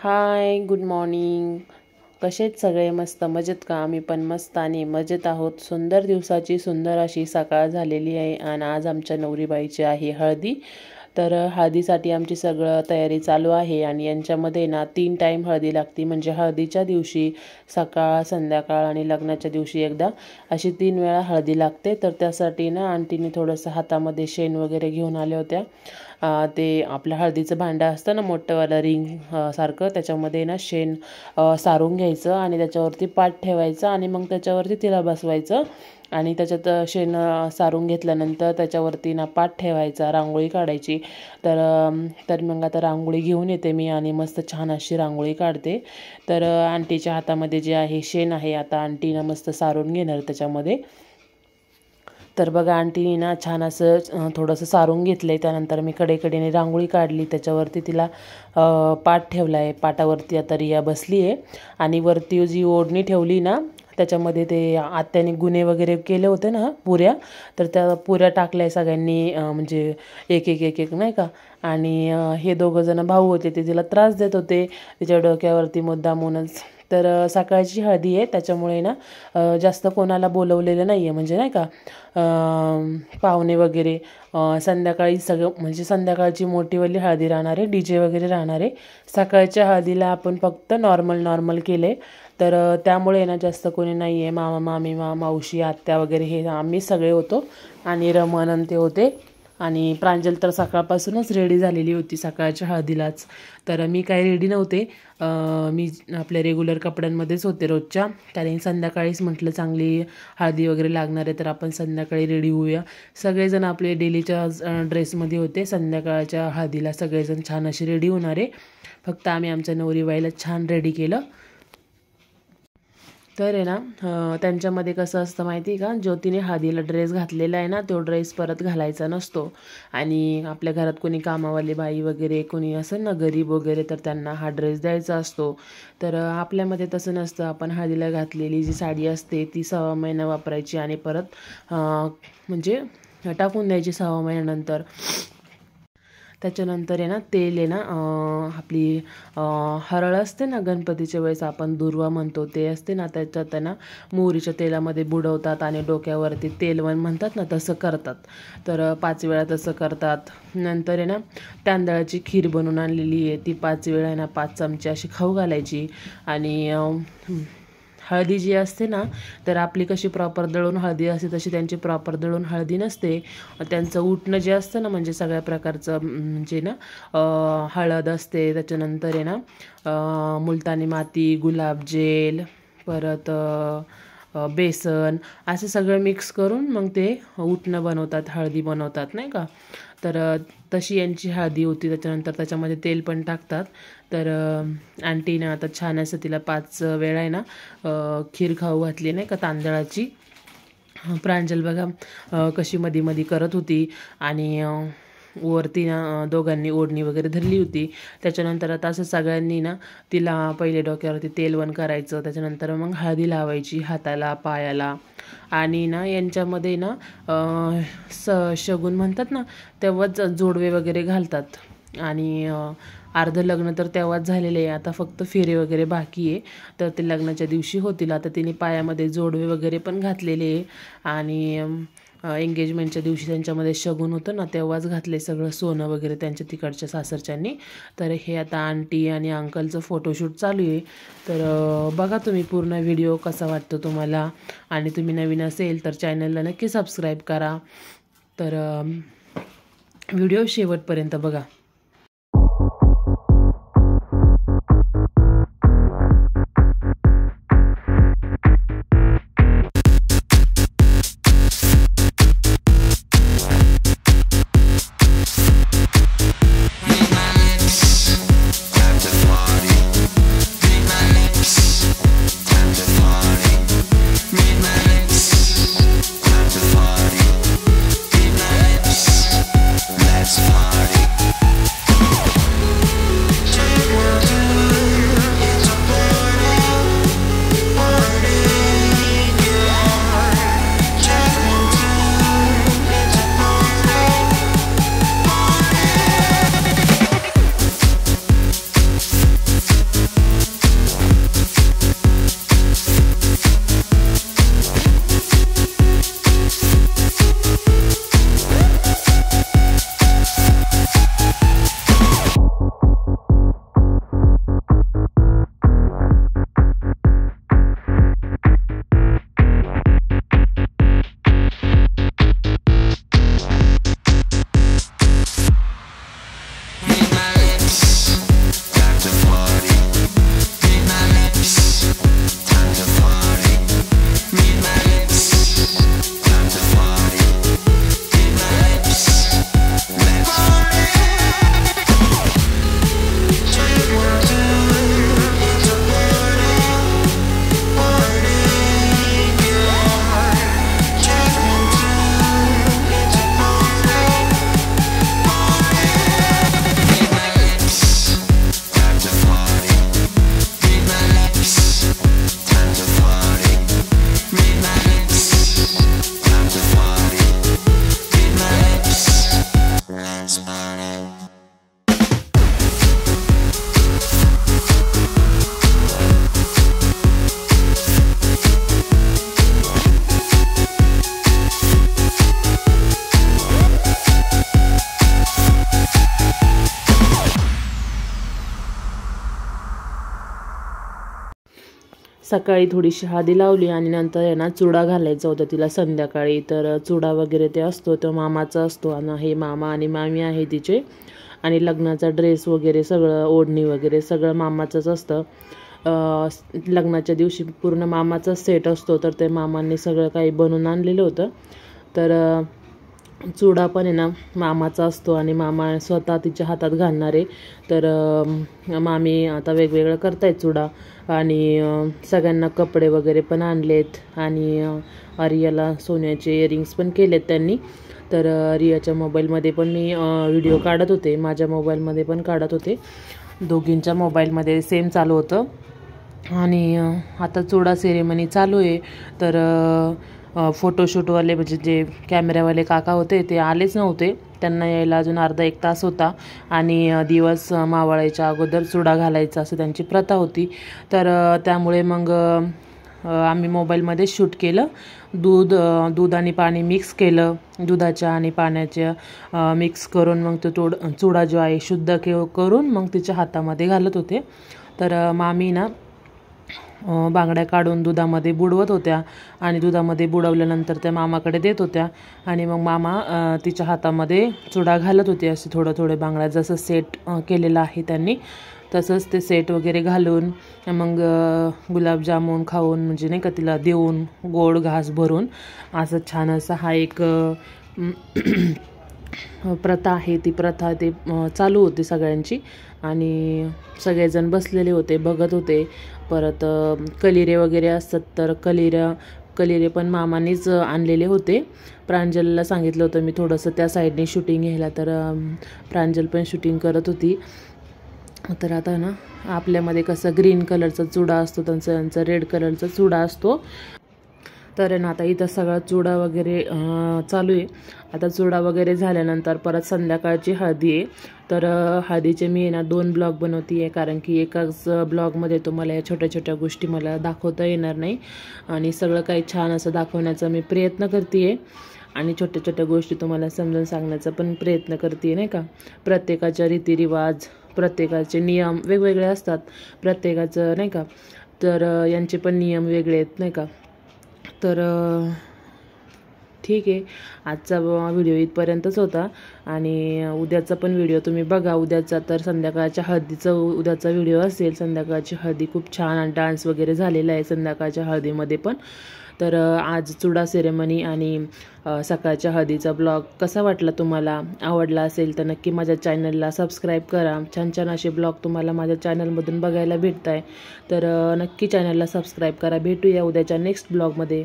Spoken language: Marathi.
हाय, गुड मॉर्निंग. कसे आहेत सगळे? मस्त मजेत का? आम्ही पण मस्त आणि मजेत आहोत. सुंदर दिवसाची सुंदर अशी सकाळ झालेली आहे आणि आज आमच्या नवरीबाईची आहे हळदी. तर हळदीसाठी आमची सगळं तयारी चालू आहे आणि यांच्यामध्ये ना 3 टाईम हळदी लागते. म्हणजे हळदीच्या दिवशी सकाळ, संध्याकाळ आणि लग्नाच्या दिवशी एकदा अशी 3 वेळा हळदी लागते. तर त्यासाठी ना आंटीने थोडंसं हातामध्ये शेण वगैरे घेऊन आल्या होत्या. ते आपलं हळदीचं भांडं असतं ना मोठंवालं रिंग सारखं, त्याच्यामध्ये ना शेण सारून घ्यायचं आणि त्याच्यावरती पाट ठेवायचा आणि मग त्याच्यावरती तिला बसवायचं आणि त्याच्यात शेण सारून घेतल्यानंतर त्याच्यावरती ना पाट ठेवायचा, रांगोळी काढायची. तर मग आता रांगोळी घेऊन येते मी आणि मस्त छान अशी रांगोळी काढते. तर आंटीच्या हातामध्ये जे आहे शेण आहे, आता आंटीनं मस्त सारून घेणार त्याच्यामध्ये. तर बघा आंटीने ना छान असं थोडंसं सारून घेतलं आहे. त्यानंतर मी कडेकडेने रांगोळी काढली, त्याच्यावरती तिला पाट ठेवला आहे. पाटावरती आता रिया बसली आहे आणि वरती जी ओढणी ठेवली ना त्याच्यामध्ये ते आत्याने गुणे वगैरे केले होते ना पुऱ्या, तर त्या पुऱ्या टाकल्या सगळ्यांनी, म्हणजे एक एक एक एक नाही का. आणि हे दोघंजणं भाऊ होते, ते तिला त्रास देत होते तिच्या डोक्यावरती मुद्दामूनच. तर सकाळची हळदी आहे त्याच्यामुळे ना जास्त कोणाला बोलवलेलं नाही आहे, म्हणजे नाही का पाहुणे वगैरे. संध्याकाळी सगळं म्हणजे संध्याकाळची मोठीवाली हळदी राहणार आहे, DJ वगैरे राहणार आहे. सकाळच्या हळदीला आपण फक्त नॉर्मल केले. तर त्यामुळे ना जास्त कोणी नाही आहे. मामा मामी मावशी आत्या वगैरे हे आम्ही सगळे होतो आणि रमण ते होते. आणि प्रांजल तर सकाळपासूनच रेडी झालेली होती सकाळच्या हळदीलाच. तर मी काही रेडी नव्हते, मी आपल्या रेग्युलर कपड्यांमध्येच होते रोजच्या. कारण संध्याकाळीच म्हटलं चांगली हळदी वगैरे लागणार आहे तर आपण संध्याकाळी रेडी होऊया. सगळेजण आपले डेलीच्या ड्रेसमध्ये होते. संध्याकाळच्या हळदीला सगळेजण छान असे रेडी होणार आहे. फक्त आम्ही आमच्या नवरीबाईला छान रेडी केलं. तर आहे ना त्यांच्यामध्ये कसं असतं माहिती आहे का, ज्योतीने हळदीला ड्रेस घातलेला आहे ना, तो ड्रेस परत घालायचा नसतो. आणि आपल्या घरात कोणी कामावाली बाई वगैरे कोणी असेल ना गरीब वगैरे, तर त्यांना हा ड्रेस द्यायचा असतो. तर आपल्यामध्ये तसं नसतं. आपण हळदीला घातलेली जी साडी असते ती 6 महिना वापरायची आणि परत म्हणजे टाकून द्यायची 6 महिन्यानंतर. त्याच्यानंतर आहे ना तेल आहे ना, आपली हरळ असते ना गणपतीच्या वेळेस आपण दुर्वा म्हणतो ते असते ना, त्याच्यात ना मोहरीच्या तेलामध्ये बुडवतात आणि डोक्यावरती तेलवण म्हणतात ना तसं करतात. तर 5 वेळा तसं करतात. नंतर आहे ना तांदळाची खीर बनवून आणलेली आहे, ती 5 वेळा आहे ना 5 चमचे अशी खाऊ घालायची. आणि हळदी जी असते ना, तर आपली कशी प्रॉपर दळून हळदी असते तशी त्यांची प्रॉपर दळून हळदी नसते. त्यांचं उठणं जे असतं ना, म्हणजे सगळ्या प्रकारचं म्हणजे ना हळद असते, त्याच्यानंतर आहे ना मुलतानी माती, गुलाबजेल, परत बेसन असं सगळं मिक्स करून मग ते उटणं बनवतात, हळदी बनवतात नाही का. तर तशी यांची हळदी होती. त्याच्यानंतर त्याच्यामध्ये तेल पण टाकतात. तर आंटीनं आता छान असं तिला 5 वेळा आहे ना खीर खाऊ घातली नाही का तांदळाची. प्रांजल बघा कशी मध्ये करत होती आणि वरती ना दोघांनी ओढणी वगैरे धरली होती. त्याच्यानंतर आता असं सगळ्यांनी ना तिला पहिले डोक्यावरती तेलवण करायचं, त्याच्यानंतर मग हळदी लावायची हाताला पायाला. आणि ना यांच्यामध्ये ना शगुन म्हणतात ना, तेव्हाच जोडवे वगैरे घालतात. आणि अर्ध लग्न तर तेव्हाच झालेले आहे, आता फक्त फेरे वगैरे बाकी आहे. तर ते लग्नाच्या दिवशी होतील. आता तिने पायामध्ये जोडवे वगैरे पण घातलेले आहे आणि एंगेजमेंटच्या दिवशी त्यांच्यामध्ये शगुन होतं ना तेव्हाच घातले सगळं सोनं वगैरे त्यांच्या तिकडच्या सासरच्यांनी. तर हे आता आंटी आणि अंकलचं फोटोशूट चालू आहे. तर बघा तुम्ही पूर्ण व्हिडिओ कसा वाटतो तुम्हाला. आणि तुम्ही नवीन असेल तर चॅनलला नक्की सबस्क्राईब करा. तर व्हिडिओ शेवटपर्यंत बघा. Let's party. सकाळी थोडीशी हळदी लावली आणि नंतर आहे ना चुडा घालायचा होता तिला संध्याकाळी. तर चुडा वगैरे ते असतो तो मामाचा असतो आणि हे मामा आणि मामी आहे तिचे. आणि लग्नाचा ड्रेस वगैरे सगळं ओढणी वगैरे सगळं मामाचंच असतं. लग्नाच्या दिवशी पूर्ण मामाचा सेट असतो. तर ते मामांनी सगळं काही बनवून आणलेलं होतं. तर चुडा पण आहे ना मामाचा असतो आणि मामा स्वतः तिच्या हातात घालणार आहे. तर मामी आता वेगवेगळं करतायत चुडा आणि सगळ्यांना कपडे वगैरे पण आणलेत आणि आर्याला सोन्याचे इयरिंग्स पण केलेत त्यांनी. तर रियाच्या मोबाईलमध्ये पण मी व्हिडिओ काढत होते, माझ्या मोबाईलमध्ये पण काढत होते, दोघींच्या मोबाईलमध्ये सेम चालू होतं. आणि आता चुडा सेरेमनी चालू आहे. तर फोटोशूटवाले म्हणजे जे कॅमेऱ्यावाले काका होते ते आलेच नव्हते, त्यांना यायला अजून अर्धा एक तास होता. आणि दिवस मावळायच्या अगोदर चुडा घालायचा असं त्यांची प्रथा होती. तर त्यामुळे मग आम्ही मोबाईलमध्ये शूट केलं. दूध आणि पाणी मिक्स केलं, दुधाच्या आणि पाण्याच्या मिक्स करून मग तो चुडा जो आहे शुद्ध करून मग तिच्या हातामध्ये घालत होते. तर मामी ना बांगड्या काढून दुधामध्ये बुडवत होत्या आणि दुधामध्ये बुडवल्यानंतर त्या मामाकडे देत होत्या आणि मग मामा तिच्या हातामध्ये चुडा घालत होते. असे थोडे बांगड्या जसं सेट केलेलं आहे त्यांनी तसंच ते सेट वगैरे घालून मग गुलाबजामुन खाऊन म्हणजे नाही का तिला देऊन गोड घास भरून असं छान असा हा एक प्रथा आहे. ती प्रथा ते चालू होती सगळ्यांची आणि सगळेजण बसलेले होते बघत होते. परत कलिरे वगैरे असतात तर कलिरे पण मामानीच आणलेले होते. प्रांजलला सांगितलं होतं मी थोडंसं त्या साईडने शूटिंग घ्यायला, तर प्रांजल पण शूटिंग करत होती. तर आता ना आपल्यामध्ये कसं ग्रीन कलरचा चुडा असतो, त्यांचा रेड कलरचा चुडा असतो. तर ना आता इथं सगळा चुडा वगैरे चालू आहे. आता चुडा वगैरे झाल्यानंतर परत संध्याकाळची हळदी आहे. तर हळदीचे मी ना 2 ब्लॉग बनवते आहे, कारण की एकाच ब्लॉगमध्ये तुम्हाला या छोट्या छोट्या गोष्टी मला दाखवता येणार नाही आणि सगळं काही छान असं दाखवण्याचा मी प्रयत्न करते आहे आणि छोट्या छोट्या गोष्टी तुम्हाला समजून सांगण्याचा पण प्रयत्न करते आहे नाही का. प्रत्येकाच्या रीतिरिवाज, प्रत्येकाचे नियम वेगवेगळे असतात प्रत्येकाचं नाही का. तर यांचे पण नियम वेगळे आहेत नाही का. तर ठीक आहे, आजचा व्हिडिओ इथपर्यंतच होता आणि उद्याचा पण व्हिडिओ तुम्ही बघा. उद्याचा तर संध्याकाळच्या हळदीचं उद्याचा व्हिडिओ असेल. संध्याकाळची हळदी खूप छान आणि डान्स वगैरे झालेला आहे संध्याकाळच्या हळदीमध्ये पण. तर आज चुडा सेरेमनी आणि सकाळच्या हळदीचा ब्लॉग कसा वाटला तुम्हाला, आवडला असेल तर नक्की माझ्या चॅनलला सबस्क्राईब करा. छान छान असे ब्लॉग तुम्हाला माझ्या चॅनलमधून बघायला भेटत आहे. तर नक्की चॅनलला सबस्क्राईब करा. भेटूया उद्याच्या नेक्स्ट ब्लॉगमध्ये.